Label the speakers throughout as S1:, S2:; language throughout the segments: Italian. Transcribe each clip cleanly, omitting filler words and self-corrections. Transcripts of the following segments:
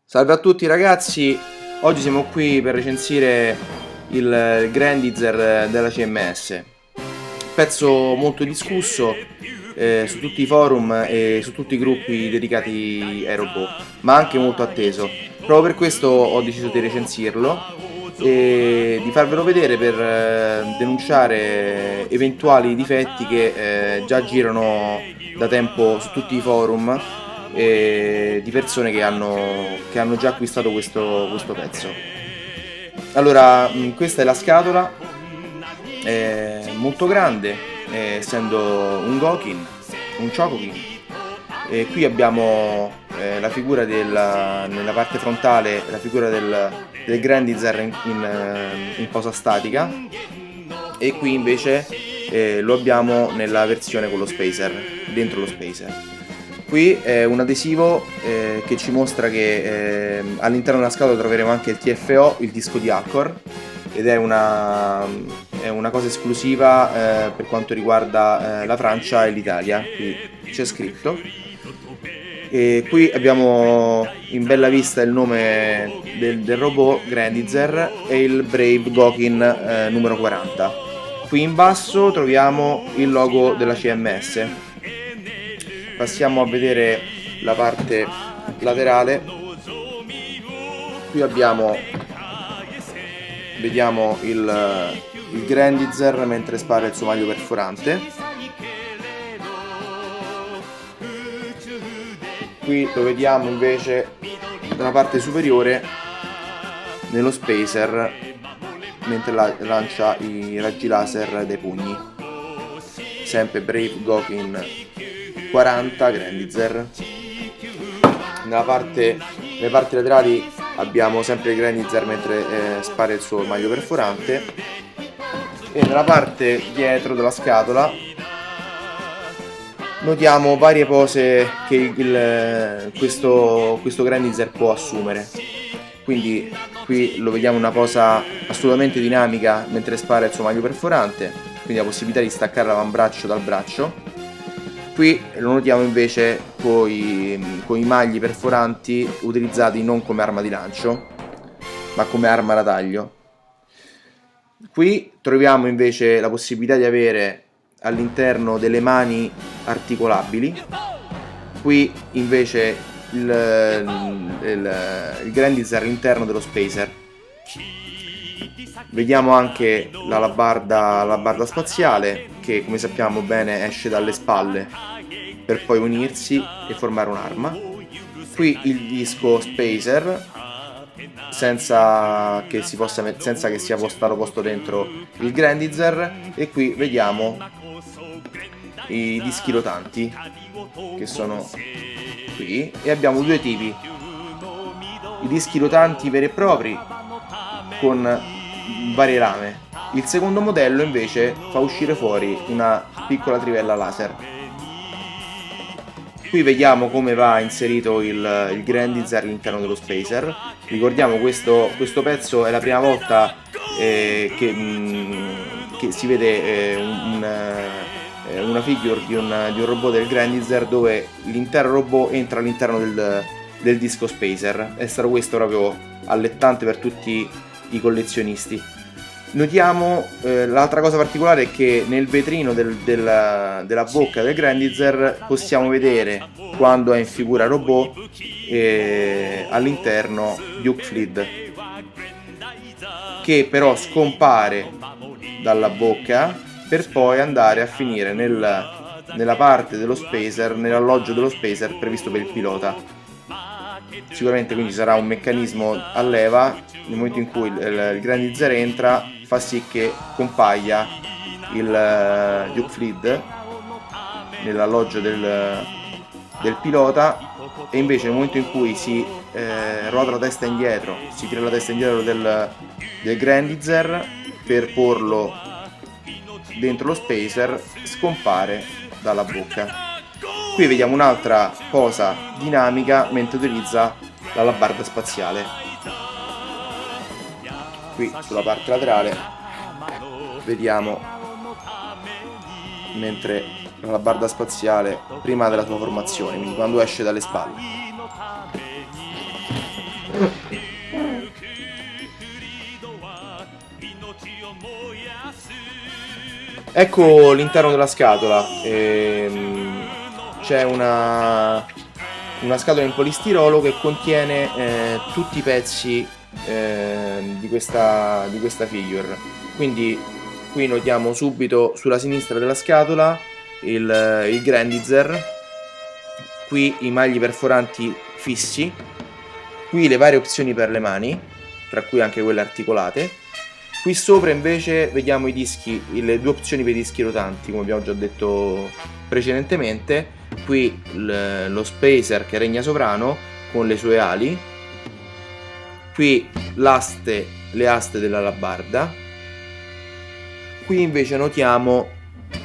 S1: Salve a tutti ragazzi, oggi siamo qui per recensire il Grandizer della CMS. Pezzo molto discusso su tutti i forum e su tutti i gruppi dedicati ai robot, ma anche molto atteso. Proprio per questo ho deciso di recensirlo e di farvelo vedere per denunciare eventuali difetti che già girano da tempo su tutti i forum di persone che hanno già acquistato questo pezzo. Allora, questa è la scatola, molto grande, essendo un Gokin, un Chocokin. E qui abbiamo la figura nella parte frontale, la figura del Grandizer in posa statica, e qui invece lo abbiamo nella versione con lo spacer, dentro lo spacer. Qui è un adesivo che ci mostra che all'interno della scatola troveremo anche il TFO, il disco di Alcor, ed è una cosa esclusiva per quanto riguarda la Francia e l'Italia. Qui c'è scritto. E qui abbiamo in bella vista il nome del robot Grandizer e il Brave Gokin numero 40. Qui in basso troviamo il logo della CMS. Passiamo a vedere la parte laterale. Qui vediamo il Grandizer mentre spara il suo maglio perforante. Qui lo vediamo invece nella parte superiore nello spacer mentre lancia i raggi laser dai pugni. Sempre Brave Gokin 40 Grandizer. Nelle parti laterali abbiamo sempre il Grandizer mentre spara il suo maglio perforante, e nella parte dietro della scatola notiamo varie pose che questo Grandizer può assumere. Quindi qui lo vediamo una posa assolutamente dinamica mentre spara il suo maglio perforante, quindi la possibilità di staccare l'avambraccio dal braccio. Qui lo notiamo invece con i magli perforanti utilizzati non come arma di lancio, ma come arma da taglio. Qui troviamo invece la possibilità di avere all'interno delle mani articolabili. Qui invece il Grandizer all'interno dello spacer. Vediamo anche l'alabarda spaziale, che come sappiamo bene esce dalle spalle per poi unirsi e formare un'arma. Qui il disco spacer, senza che sia stato posto dentro il Grandizer, e qui vediamo i dischi rotanti che sono qui, e abbiamo due tipi: i dischi rotanti veri e propri con varie lame. Il secondo modello invece fa uscire fuori una piccola trivella laser. Qui vediamo come va inserito il Grandizer all'interno dello spacer. Ricordiamo, questo pezzo è la prima volta che si vede una figure di un robot del Grandizer dove l'intero robot entra all'interno del disco spacer. È stato questo proprio allettante per tutti i collezionisti. Notiamo l'altra cosa particolare è che nel vetrino della bocca del Grandizer possiamo vedere, quando è in figura robot, all'interno Duke Fleet, che però scompare dalla bocca per poi andare a finire nella parte dello spacer, nell'alloggio dello spacer previsto per il pilota. Sicuramente quindi sarà un meccanismo a leva. Nel momento in cui il Grandizer entra, fa sì che compaia il Duke Fleet nell'alloggio del pilota, e invece nel momento in cui si ruota la testa indietro, si tira la testa indietro del Grandizer per porlo dentro lo spacer, scompare dalla bocca. Qui vediamo un'altra posa dinamica mentre utilizza l'alabarda spaziale. Qui sulla parte laterale vediamo mentre l'alabarda spaziale prima della sua formazione, quindi quando esce dalle spalle. Ecco l'interno della scatola. C'è una scatola in polistirolo che contiene tutti i pezzi di questa figure. Quindi qui notiamo subito sulla sinistra della scatola il Grandizer, qui i magli perforanti fissi, qui le varie opzioni per le mani, tra cui anche quelle articolate. Qui sopra invece vediamo i dischi, le due opzioni per i dischi rotanti, come abbiamo già detto precedentemente. Qui lo spacer che regna sovrano con le sue ali. Qui le aste dell'alabarda. Qui invece notiamo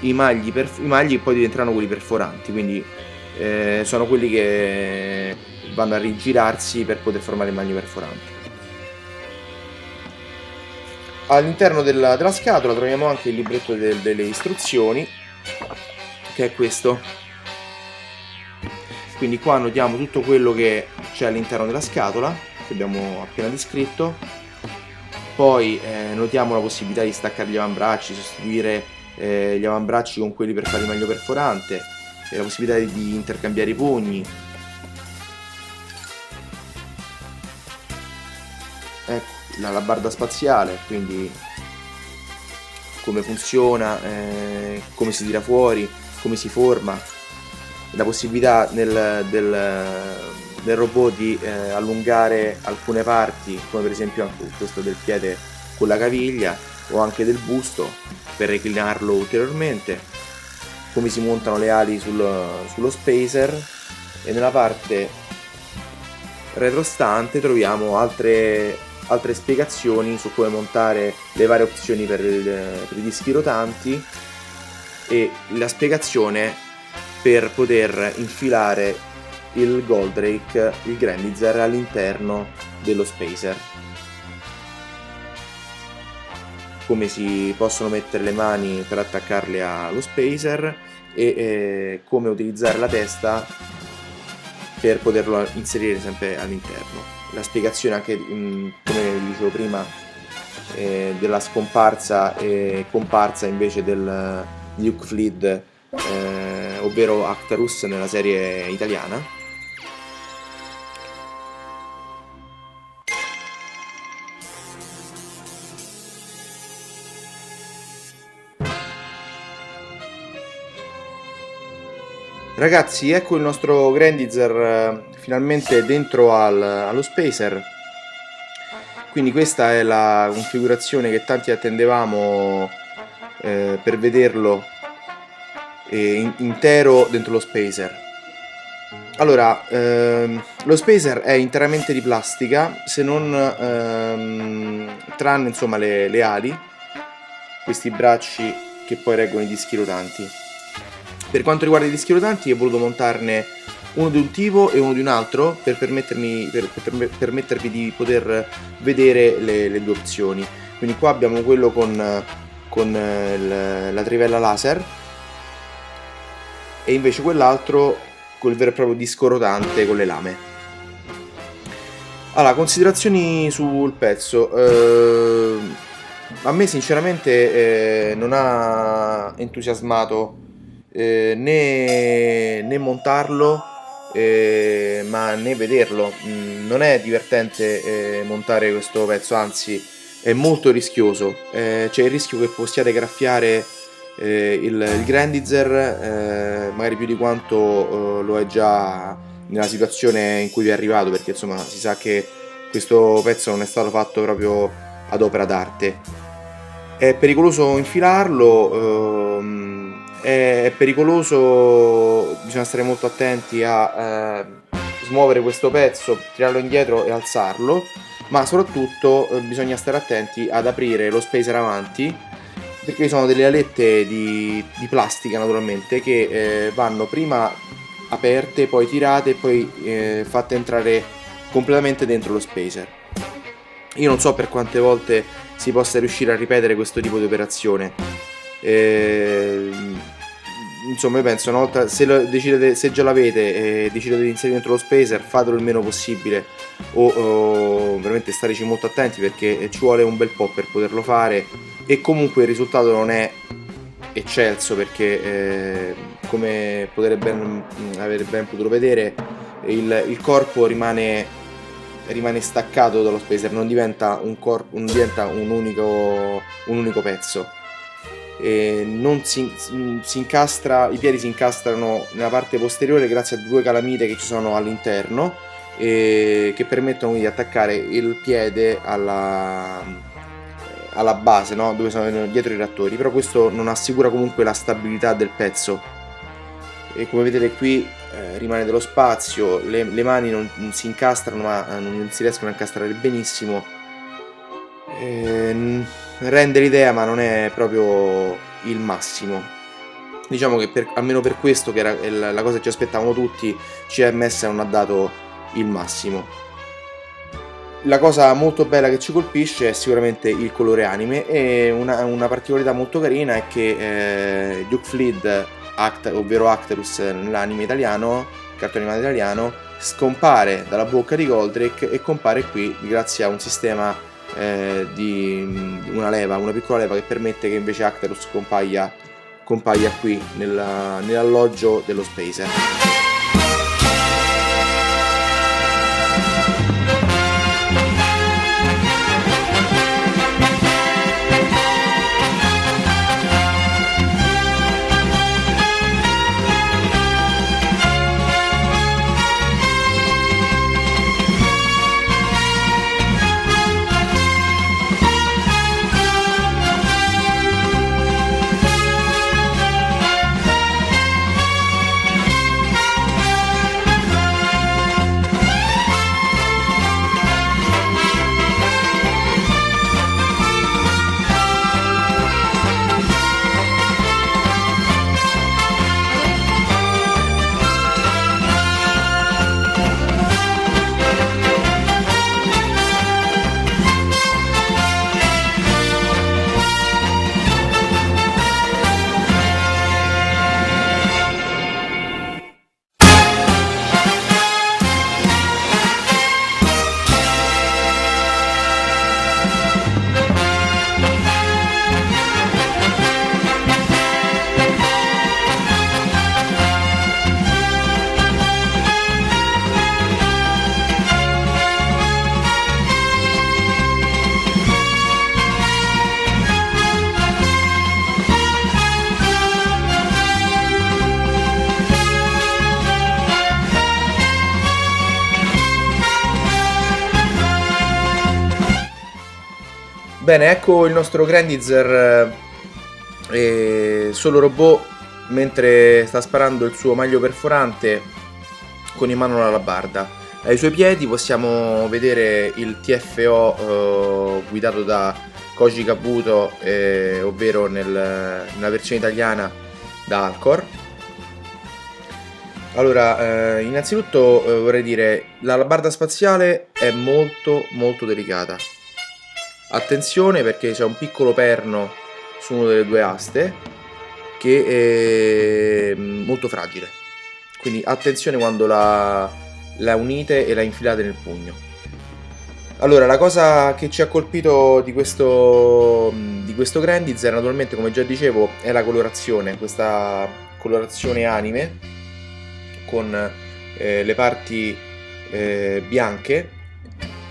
S1: i magli che poi diventeranno quelli perforanti, quindi sono quelli che vanno a rigirarsi per poter formare i magli perforanti. All'interno della scatola troviamo anche il libretto delle istruzioni, che è questo. Quindi qua notiamo tutto quello che c'è all'interno della scatola, che abbiamo appena descritto. Poi notiamo la possibilità di staccare gli avambracci, sostituire gli avambracci con quelli per fare il maglio perforante, e la possibilità di intercambiare i pugni. Ecco l'alabarda spaziale, quindi come funziona, come si tira fuori, come si forma, la possibilità del robot di allungare alcune parti, come per esempio anche questo del piede con la caviglia, o anche del busto per reclinarlo ulteriormente, come si montano le ali sullo spacer. E nella parte retrostante troviamo altre spiegazioni su come montare le varie opzioni per i dischi rotanti, e la spiegazione per poter infilare il Goldrake, il Grandizer, all'interno dello spacer, come si possono mettere le mani per attaccarle allo spacer, e come utilizzare la testa per poterlo inserire sempre all'interno. La spiegazione anche, come dicevo prima, della scomparsa e comparsa invece del Luke Fleet, ovvero Actarus nella serie italiana. Ragazzi, ecco il nostro Grandizer finalmente dentro allo spacer. Quindi questa è la configurazione che tanti attendevamo per vederlo intero dentro lo spacer. Allora, lo spacer è interamente di plastica, se non tranne insomma le ali, questi bracci che poi reggono i dischi rotanti. Per quanto riguarda i dischi rotanti, ho voluto montarne uno di un tipo e uno di un altro per permettervi di poter vedere le due opzioni. Quindi qua abbiamo quello con la trivella laser, e invece quell'altro con il vero e proprio disco rotante con le lame. Allora, considerazioni sul pezzo. A me sinceramente non ha entusiasmato né montarlo, ma né vederlo. Non è divertente montare questo pezzo, anzi è molto rischioso. C'è il rischio che possiate graffiare il Grandizer, magari più di quanto lo è già nella situazione in cui vi è arrivato, perché insomma si sa che questo pezzo non è stato fatto proprio ad opera d'arte. È pericoloso infilarlo, è pericoloso, bisogna stare molto attenti a smuovere questo pezzo, tirarlo indietro e alzarlo, ma soprattutto bisogna stare attenti ad aprire lo spacer avanti, perché sono delle alette di plastica naturalmente che vanno prima aperte, poi tirate e poi fatte entrare completamente dentro lo spacer. Io non so per quante volte si possa riuscire a ripetere questo tipo di operazione. insomma io penso una volta, decidete, se già l'avete e decidete di inserire dentro lo spacer, fatelo il meno possibile o veramente stareci molto attenti, perché ci vuole un bel po' per poterlo fare, e comunque il risultato non è eccelso, perché come potete aver ben potuto vedere, il corpo rimane staccato dallo spacer, non diventa non diventa un unico pezzo. E non si incastra, i piedi si incastrano nella parte posteriore grazie a due calamite che ci sono all'interno, che permettono di attaccare il piede alla base, no? Dove sono dietro i rattori, però questo non assicura comunque la stabilità del pezzo, e come vedete qui rimane dello spazio, le mani non si incastrano, ma non si riescono a incastrare benissimo, rende l'idea, ma non è proprio il massimo. Diciamo che almeno per questo, che era la cosa che ci aspettavamo tutti, CMS non ha dato il massimo. La cosa molto bella che ci colpisce è sicuramente il colore anime, e una particolarità molto carina è che Duke Fleet, ovvero Actarus nell'anime italiano, cartone animato italiano, scompare dalla bocca di Goldrake e compare qui grazie a un sistema di una piccola leva che permette che invece Actarus compaia qui nell'alloggio dello spacer. Bene, ecco il nostro Grandizer solo robot, mentre sta sparando il suo maglio perforante con in mano una alabarda. Ai suoi piedi possiamo vedere il TFO guidato da Koji Kabuto, ovvero nella versione italiana da Alcor. Allora, innanzitutto vorrei dire, l'alabarda spaziale è molto delicata. Attenzione, perché c'è un piccolo perno su una delle due aste che è molto fragile, quindi attenzione quando la unite e la infilate nel pugno. Allora, la cosa che ci ha colpito di questo Grandizer, naturalmente, come già dicevo, è la colorazione, questa colorazione anime con le parti bianche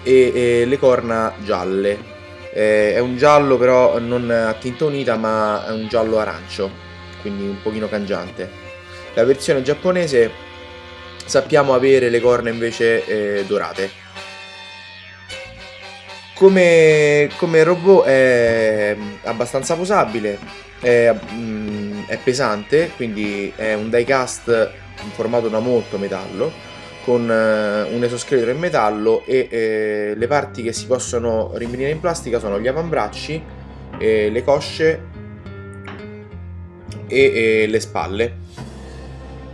S1: e le corna gialle. È un giallo però non a tinta unita, ma è un giallo arancio, quindi un pochino cangiante. La versione giapponese sappiamo avere le corna invece dorate. Come robot è abbastanza posabile, è pesante, quindi è un diecast formato da molto metallo, con un esoscheletro in metallo, e le parti che si possono rinvenire in plastica sono gli avambracci, le cosce e le spalle.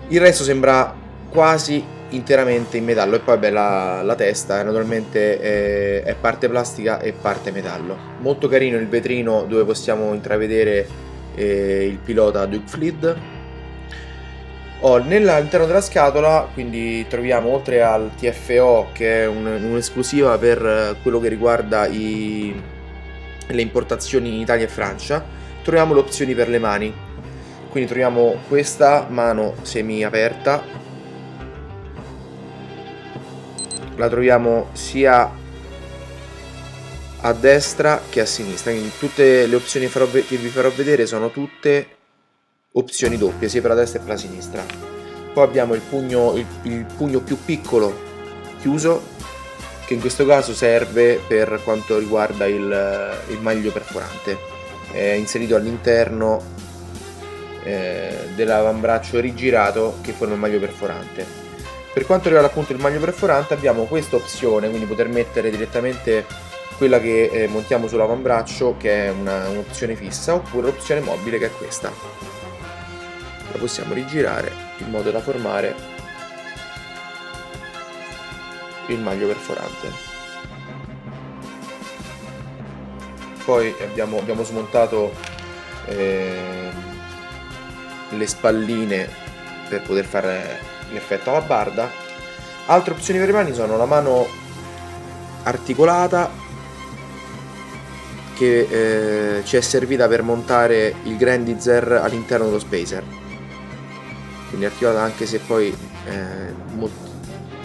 S1: Il resto sembra quasi interamente in metallo, e poi beh, la testa naturalmente è parte plastica e parte metallo. Molto carino il vetrino dove possiamo intravedere il pilota Duke Fleet. All'interno della scatola quindi troviamo, oltre al TFO, che è un'esclusiva per quello che riguarda le importazioni in Italia e Francia, troviamo le opzioni per le mani. Quindi troviamo questa mano semi aperta, la troviamo sia a destra che a sinistra, quindi tutte le opzioni che vi farò vedere sono tutte opzioni doppie, sia per la destra che per la sinistra. Poi abbiamo il pugno più piccolo chiuso, che in questo caso serve per quanto riguarda il maglio perforante, è inserito all'interno dell'avambraccio rigirato che forma il maglio perforante. Per quanto riguarda appunto il maglio perforante abbiamo questa opzione, quindi poter mettere direttamente quella che montiamo sull'avambraccio, che è un'opzione fissa, oppure l'opzione mobile, che è questa. La possiamo rigirare in modo da formare il maglio perforante. Poi abbiamo smontato le spalline per poter fare l'effetto alla barda. Altre opzioni per le mani sono la mano articolata, che ci è servita per montare il Grandizer all'interno dello Spacer, quindi articolata, anche se poi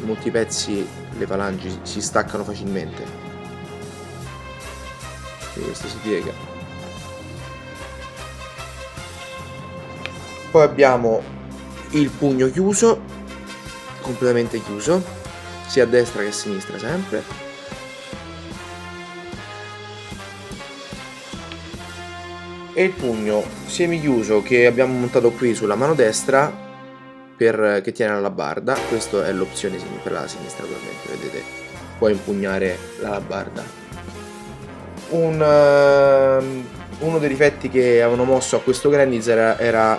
S1: molti pezzi, le falangi si staccano facilmente, e questo si piega. Poi abbiamo il pugno chiuso, completamente chiuso, sia a destra che a sinistra sempre. E il pugno semichiuso che abbiamo montato qui sulla mano destra, che tiene alla barda. Questa è l'opzione per la sinistra, ovviamente, vedete, puoi impugnare l'alabarda. Uno dei difetti che avevano mosso a questo Grandizer era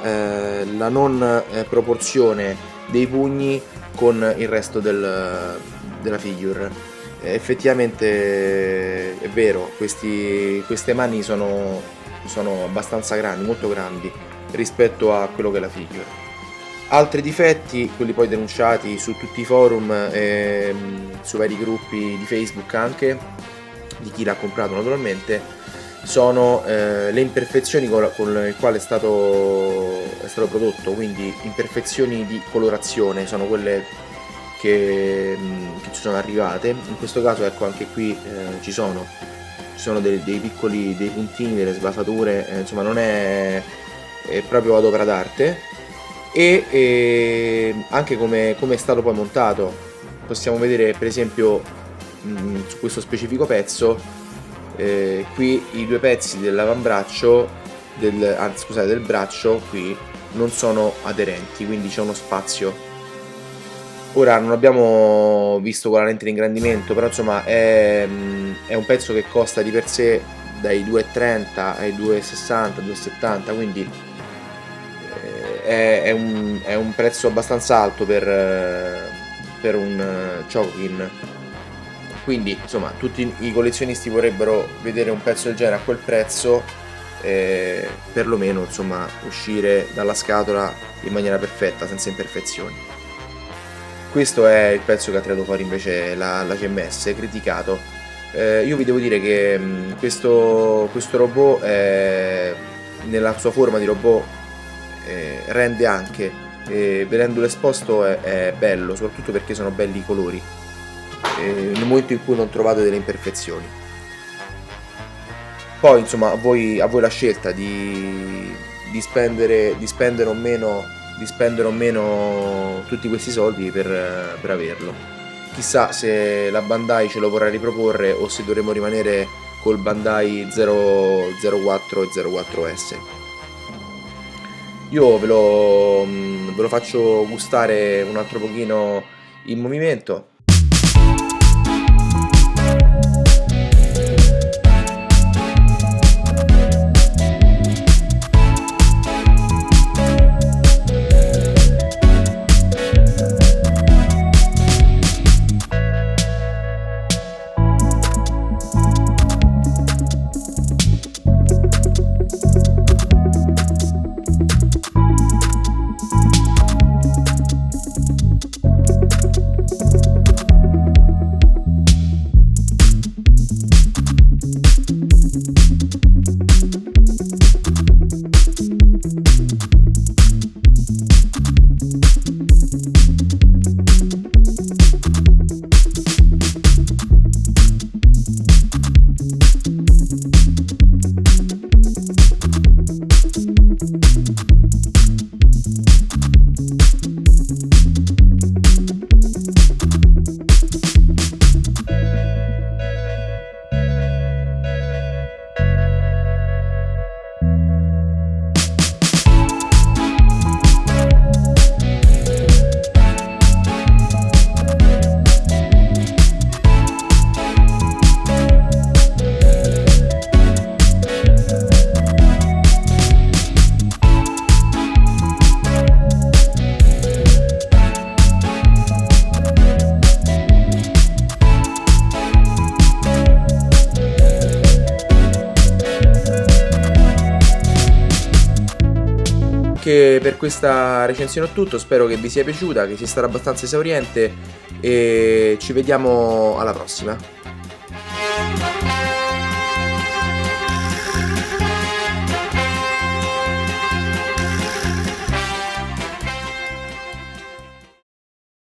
S1: la non proporzione dei pugni con il resto della figure. Effettivamente è vero, queste mani sono abbastanza grandi, molto grandi rispetto a quello che è la figure. Altri difetti, quelli poi denunciati su tutti i forum e su vari gruppi di Facebook, anche di chi l'ha comprato naturalmente, sono le imperfezioni con le quali è stato prodotto. Quindi imperfezioni di colorazione sono quelle che ci sono arrivate. In questo caso, ecco, anche qui ci sono dei piccoli puntini, delle sbafature, insomma non è proprio ad opera d'arte. E anche come è stato poi montato, possiamo vedere per esempio su questo specifico pezzo, qui i due pezzi dell'avambraccio, del braccio qui, non sono aderenti, quindi c'è uno spazio. Ora non abbiamo visto con la lente di ingrandimento, però insomma è un pezzo che costa di per sé dai 2,30 ai 2,60, 2,70, quindi è un prezzo abbastanza alto per un Chocokin. Quindi insomma tutti i collezionisti vorrebbero vedere un pezzo del genere a quel prezzo, perlomeno insomma uscire dalla scatola in maniera perfetta, senza imperfezioni. Questo è il pezzo che ha tirato fuori invece la CMS, criticato. Io vi devo dire che questo robot, nella sua forma di robot, rende anche, vedendolo esposto è bello, soprattutto perché sono belli i colori, nel momento in cui non trovate delle imperfezioni. Poi insomma a voi la scelta di spendere o meno tutti questi soldi per averlo. Chissà se la Bandai ce lo vorrà riproporre o se dovremo rimanere col Bandai 004 e 04S. Io ve lo faccio gustare un altro pochino in movimento. Per questa recensione è tutto, spero che vi sia piaciuta, che sia stata abbastanza esauriente e ci vediamo alla prossima.